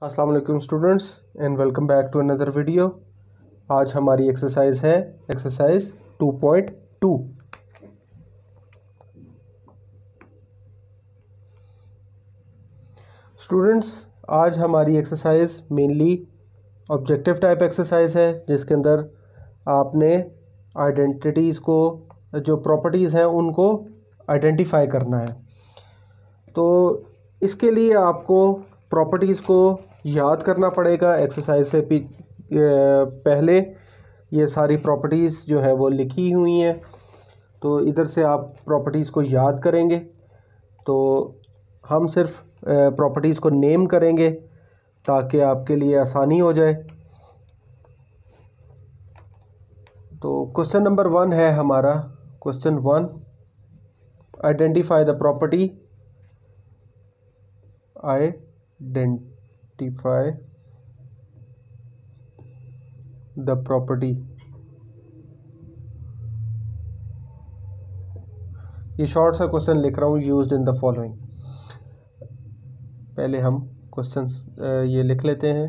अस्सलाम वालेकुम students and welcome back to another video. आज हमारी एक्सरसाइज है एक्सरसाइज 2.2। स्टूडेंट्स आज हमारी exercise mainly objective type exercise है, जिसके अंदर आपने आइडेंटिटीज़ को, जो प्रॉपर्टीज़ हैं उनको आइडेंटिफाई करना है। तो इसके लिए आपको प्रॉपर्टीज़ को याद करना पड़ेगा। एक्सरसाइज से पहले ये सारी प्रॉपर्टीज़ जो है वो लिखी हुई हैं, तो इधर से आप प्रॉपर्टीज़ को याद करेंगे। तो हम सिर्फ प्रॉपर्टीज़ को नेम करेंगे ताकि आपके लिए आसानी हो जाए। तो क्वेश्चन नंबर 1 है हमारा। Question 1, identify the property. Identify the property. ये शॉर्ट सा क्वेश्चन लिख रहा हूँ, यूज्ड इन द फॉलोइंग। पहले हम क्वेश्चन ये लिख लेते हैं,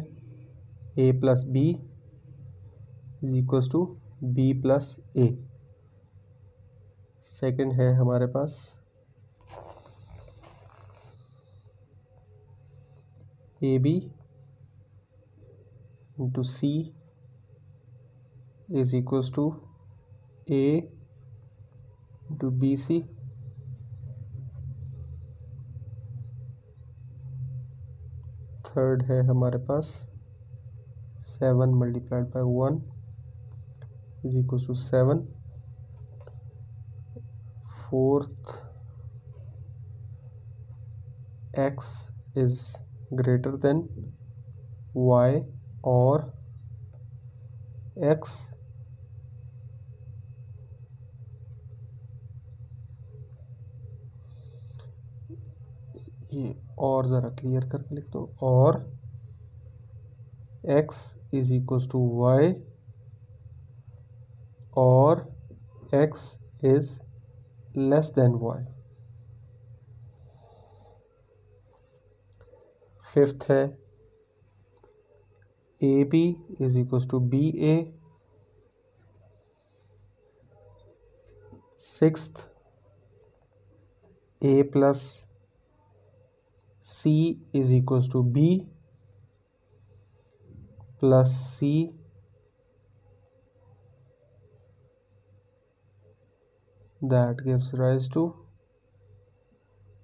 a plus B is equals to B plus A. Second है हमारे पास A B into C is equals to A into B C. Third है हमारे पास 7 multiplied by 1 is equals to 7। Fourth, x is greater than y और x ये और ज़रा क्लियर करके लिख दो, और x is equals to y और x is less than y। Fifth है a b is equals to b a. Sixth, a plus c is equals to B plus c that gives rise to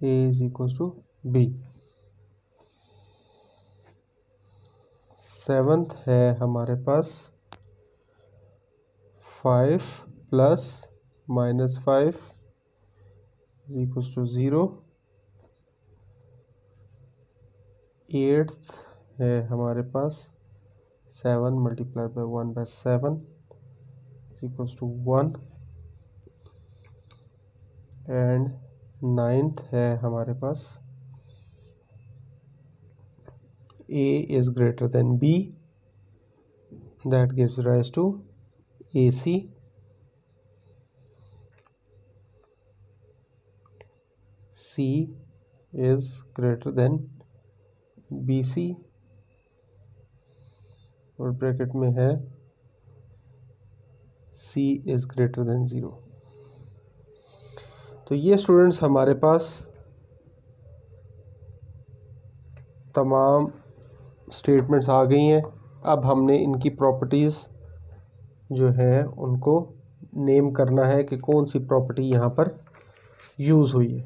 a is equals to b। Seventh है हमारे पास 5 plus minus 5 is equals to 0। Eighth है हमारे पास 7 multiplied by 1 by 7 is equals to 1। And ninth है हमारे पास a is greater than b, that gives rise to ac। c is greater than bc और bracket में है c is greater than 0। तो ये स्टूडेंट्स हमारे पास तमाम स्टेटमेंट्स आ गई हैं। अब हमने इनकी प्रॉपर्टीज़ जो है उनको नेम करना है कि कौन सी प्रॉपर्टी यहाँ पर यूज़ हुई है।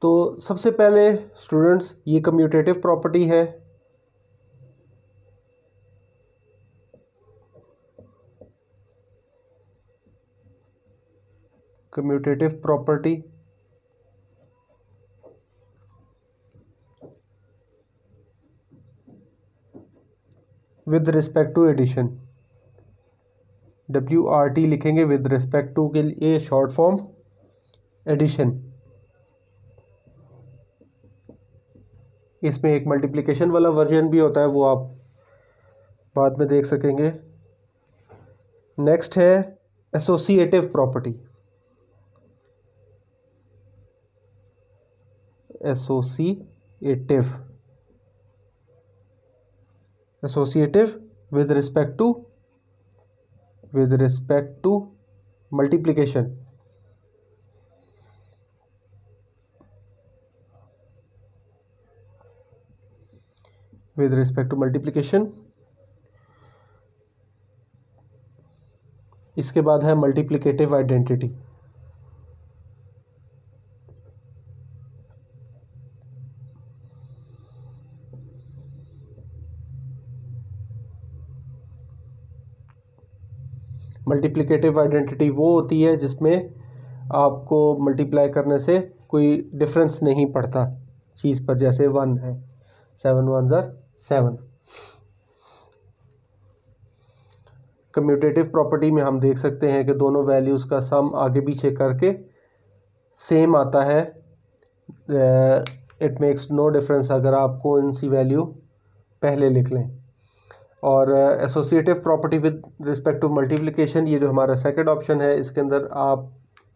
तो सबसे पहले स्टूडेंट्स ये कम्यूटेटिव प्रॉपर्टी है। Commutative property with respect to addition, WRT लिखेंगे विद रिस्पेक्ट टू के लिए शॉर्ट फॉर्म एडिशन। इसमें एक मल्टीप्लिकेशन वाला वर्जन भी होता है, वो आप बाद में देख सकेंगे। नेक्स्ट है associative property. Associative with respect to multiplication. With respect to multiplication. इसके बाद है मल्टीप्लिकेटिव आइडेंटिटी. मल्टीप्लिकेटिव आइडेंटिटी वो होती है जिसमें आपको मल्टीप्लाई करने से कोई डिफरेंस नहीं पड़ता चीज़ पर, जैसे 1 है, 7 1s are 7. कम्यूटेटिव प्रॉपर्टी में हम देख सकते हैं कि दोनों वैल्यूज़ का सम आगे पीछे करके सेम आता है. इट मेक्स नो डिफरेंस अगर आप कौन सी वैल्यू पहले लिख लें. और associative property with respect to multiplication, ये जो हमारा सेकंड ऑप्शन है, इसके अंदर आप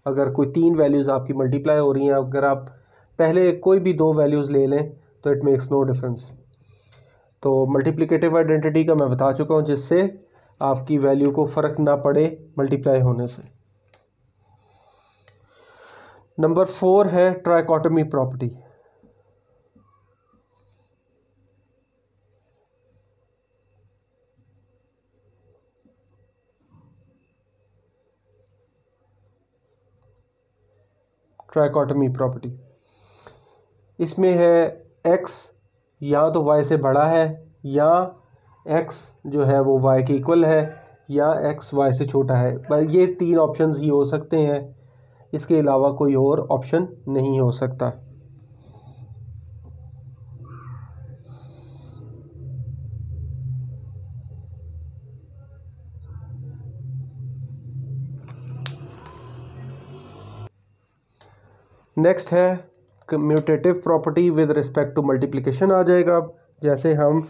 अगर कोई 3 वैल्यूज़ आपकी मल्टीप्लाई हो रही हैं, अगर आप पहले कोई भी 2 वैल्यूज़ ले लें तो इट मेक्स नो डिफरेंस. तो मल्टीप्लिकेटिव आइडेंटिटी का मैं बता चुका हूँ, जिससे आपकी वैल्यू को फ़र्क ना पड़े मल्टीप्लाई होने से. नंबर 4 है ट्राइकोटोमी प्रॉपर्टी. ट्राइकोटोमी प्रॉपर्टी इसमें है x या तो y से बड़ा है, या x जो है वो y के इक्वल है, या x y से छोटा है. ये 3 ऑप्शंस ही हो सकते हैं, इसके अलावा कोई और ऑप्शन नहीं हो सकता. नेक्स्ट है commutative property with respect to multiplication आ जाएगा. जैसे हम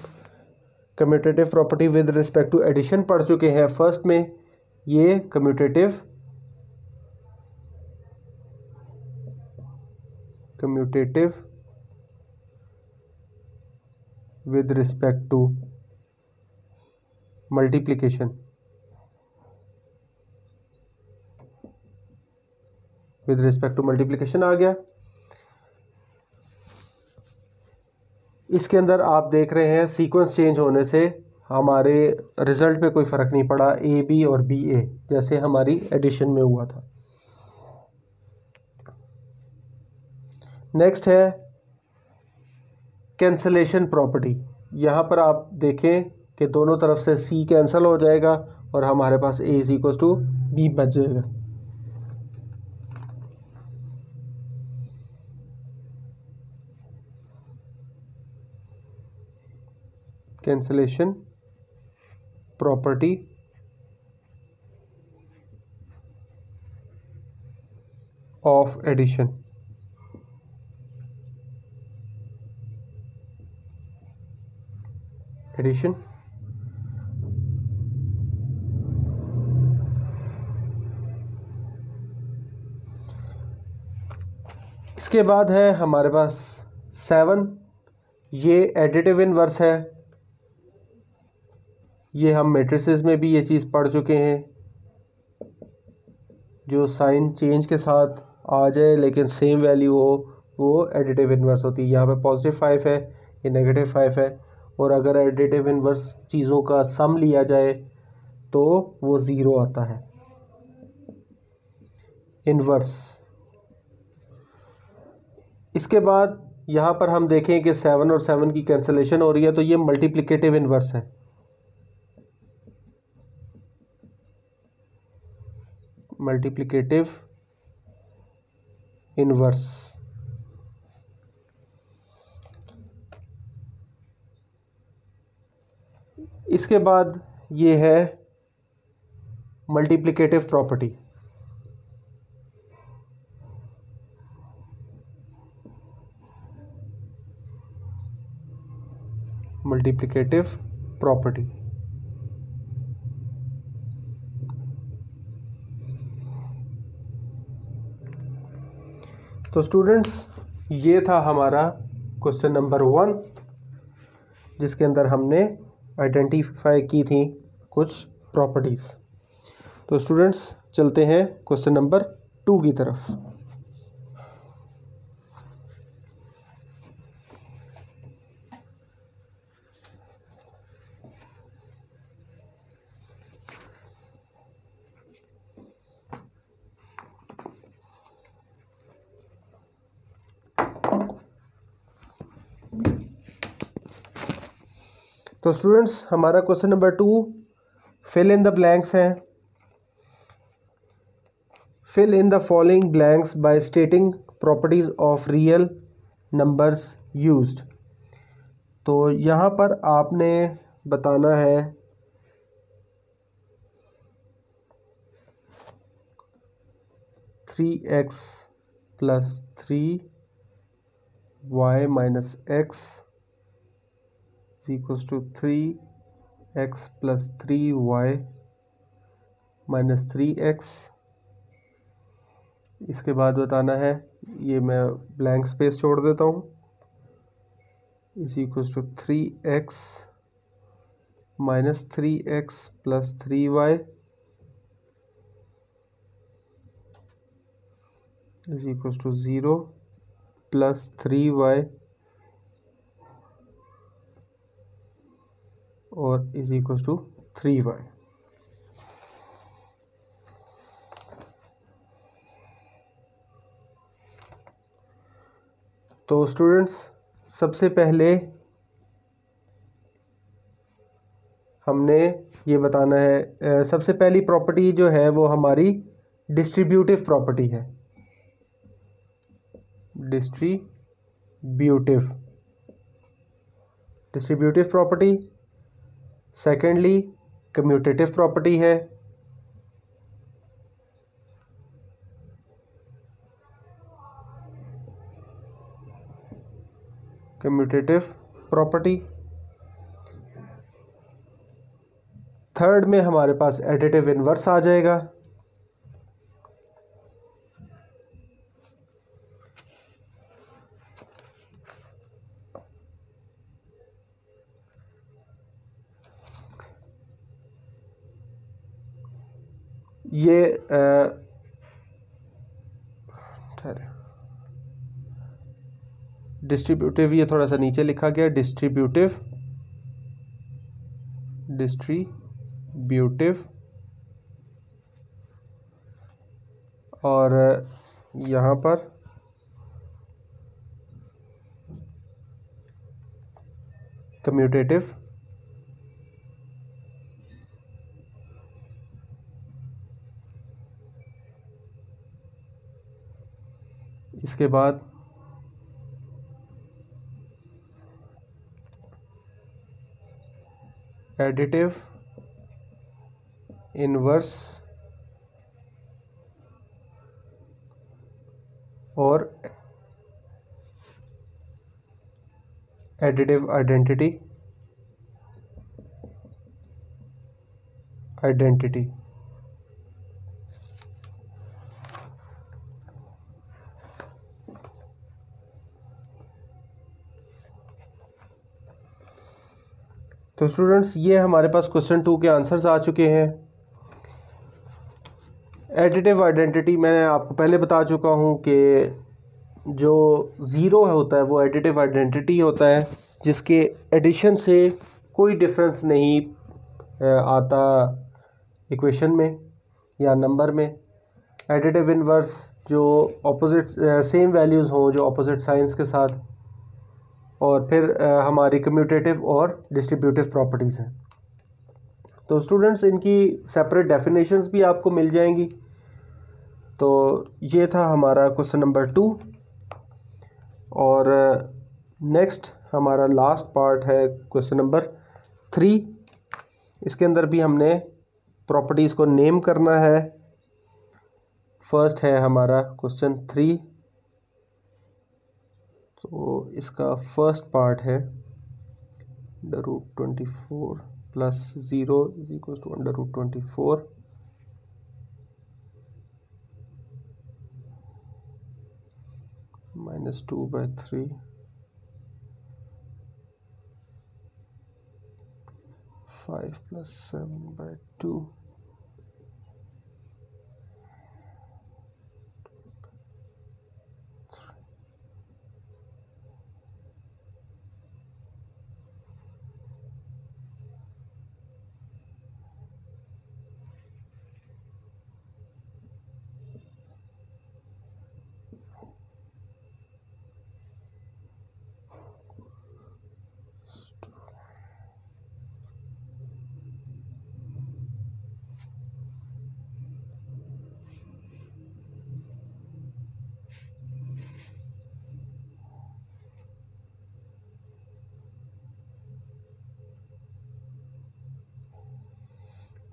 commutative property with respect to addition पढ़ चुके हैं फर्स्ट में, ये commutative with respect to multiplication. With respect to multiplication आ गया. इसके अंदर आप देख रहे हैं सीक्वेंस चेंज होने से हमारे रिजल्ट पे कोई फ़र्क नहीं पड़ा, ए बी और बी ए, जैसे हमारी एडिशन में हुआ था. नेक्स्ट है कैंसलेशन प्रॉपर्टी. यहाँ पर आप देखें कि दोनों तरफ से सी कैंसिल हो जाएगा और हमारे पास A is equal to B बच जाएगा. Cancellation property of addition. इसके बाद है हमारे पास 7. ये एडिटिव इनवर्स है. ये हम मैट्रिसेस में भी ये चीज़ पढ़ चुके हैं, जो साइन चेंज के साथ आ जाए लेकिन सेम वैल्यू हो, वो एडिटिव इनवर्स होती है. यहाँ पे +5 है, ये -5 है, और अगर एडिटिव इनवर्स चीज़ों का सम लिया जाए तो वो 0 आता है. इनवर्स. इसके बाद यहाँ पर हम देखें कि 7 और 7 की कैंसलेशन हो रही है, तो ये मल्टीप्लिकेटिव इनवर्स है. Multiplicative inverse. इसके बाद ये है मल्टीप्लिकेटिव प्रॉपर्टी. Multiplicative property. तो स्टूडेंट्स, ये था हमारा क्वेश्चन नंबर 1, जिसके अंदर हमने आइडेंटिफाई की थी कुछ प्रॉपर्टीज़। तो स्टूडेंट्स चलते हैं क्वेश्चन नंबर 2 की तरफ। तो स्टूडेंट्स हमारा question number 2 fill in the blanks है। Fill in the following blanks by stating properties of real numbers used. तो यहाँ पर आपने बताना है 3x + 3y - x = 3x + 3y - 3x। इसके बाद बताना है, ये मैं ब्लैंक स्पेस छोड़ देता हूँ, = 3x - 3x + 3y = 0 + 3y और = 3y। तो स्टूडेंट्स सबसे पहले हमने ये बताना है, सबसे पहली प्रॉपर्टी जो है वो हमारी डिस्ट्रीब्यूटिव प्रॉपर्टी है। Distributive property. Secondly commutative property है। थर्ड में हमारे पास एडिटिव इनवर्स आ जाएगा। ये डिस्ट्रीब्यूटिव, ये थोड़ा सा नीचे लिखा गया, डिस्ट्रीब्यूटिव और यहाँ पर कम्यूटेटिव। इसके बाद एडिटिव इनवर्स और एडिटिव आइडेंटिटी। तो स्टूडेंट्स ये हमारे पास क्वेश्चन 2 के आंसर्स आ चुके हैं। एडिटिव आइडेंटिटी मैंने आपको पहले बता चुका हूँ कि जो ज़ीरो होता है वो एडिटिव आइडेंटिटी होता है, जिसके एडिशन से कोई डिफरेंस नहीं आता इक्वेशन में या नंबर में। एडिटिव इनवर्स जो ऑपोजिट सेम वैल्यूज़ हों, जो ऑपोजिट साइंस के साथ। और फिर हमारी कम्यूटेटिव और डिस्ट्रीब्यूटिव प्रॉपर्टीज़ हैं। तो स्टूडेंट्स इनकी सेपरेट डेफिनेशंस भी आपको मिल जाएंगी। तो ये था हमारा क्वेश्चन नंबर 2 और नेक्स्ट हमारा लास्ट पार्ट है क्वेश्चन नंबर 3। इसके अंदर भी हमने प्रॉपर्टीज़ को नेम करना है। फर्स्ट है हमारा क्वेश्चन 3। तो इसका फर्स्ट पार्ट है √24 + 0 = √24 - 2/3 5 + 7/2.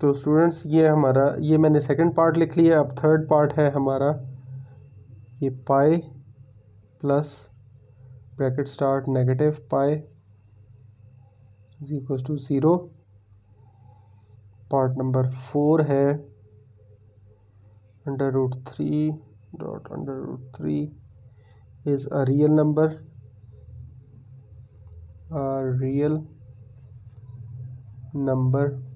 तो स्टूडेंट्स ये मैंने सेकंड पार्ट लिख लिया। अब थर्ड पार्ट है हमारा ये pi plus bracket start negative pi is equal to 0। Part number 4 है √3 dot √3 is a real number,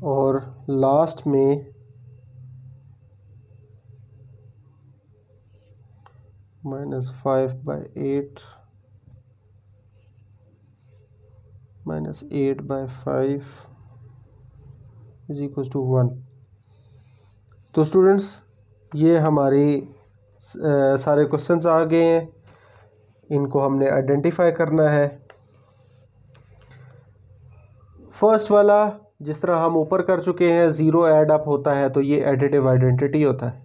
और लास्ट में -5/8 -8/5 इज इक्वल टू 1। तो स्टूडेंट्स ये हमारी सारे क्वेश्चंस आ गए हैं, इनको हमने आइडेंटिफाई करना है। फर्स्ट वाला जिस तरह हम ऊपर कर चुके हैं, 0 ऐड अप होता है तो ये एडिटिव आइडेंटिटी होता है।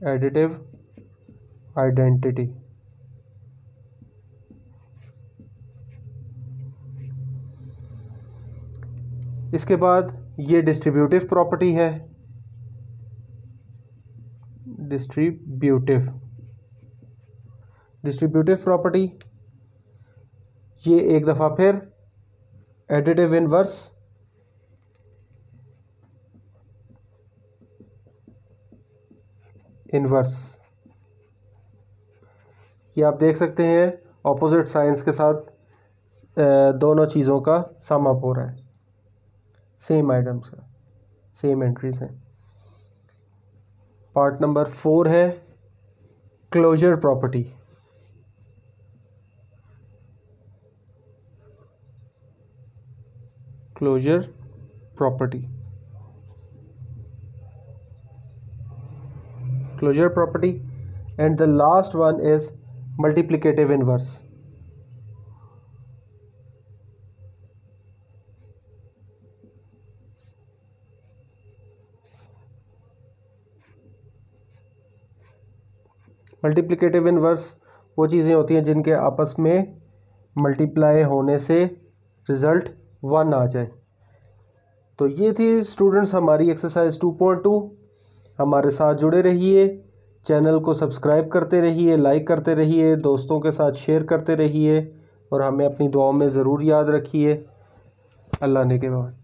Additive identity. इसके बाद ये डिस्ट्रीब्यूटिव प्रॉपर्टी है। डिस्ट्रीब्यूटिव प्रॉपर्टी ये एक दफ़ा फिर एडिटिव इनवर्स ये आप देख सकते हैं ऑपोजिट साइंस के साथ दोनों चीज़ों का सम अप हो रहा है, सेम आइटम्स का, सेम एंट्रीज हैं। पार्ट नंबर 4 है closure property. Closure property and the last one is multiplicative inverse. Multiplicative inverse वो चीज़ें होती हैं जिनके आपस में मल्टीप्लाई होने से रिज़ल्ट 1 आ जाए। तो ये थी स्टूडेंट्स हमारी एक्सरसाइज 2.2। हमारे साथ जुड़े रहिए, चैनल को सब्सक्राइब करते रहिए, लाइक करते रहिए, दोस्तों के साथ शेयर करते रहिए और हमें अपनी दुआओं में ज़रूर याद रखिए। अल्लाह ने के बाद।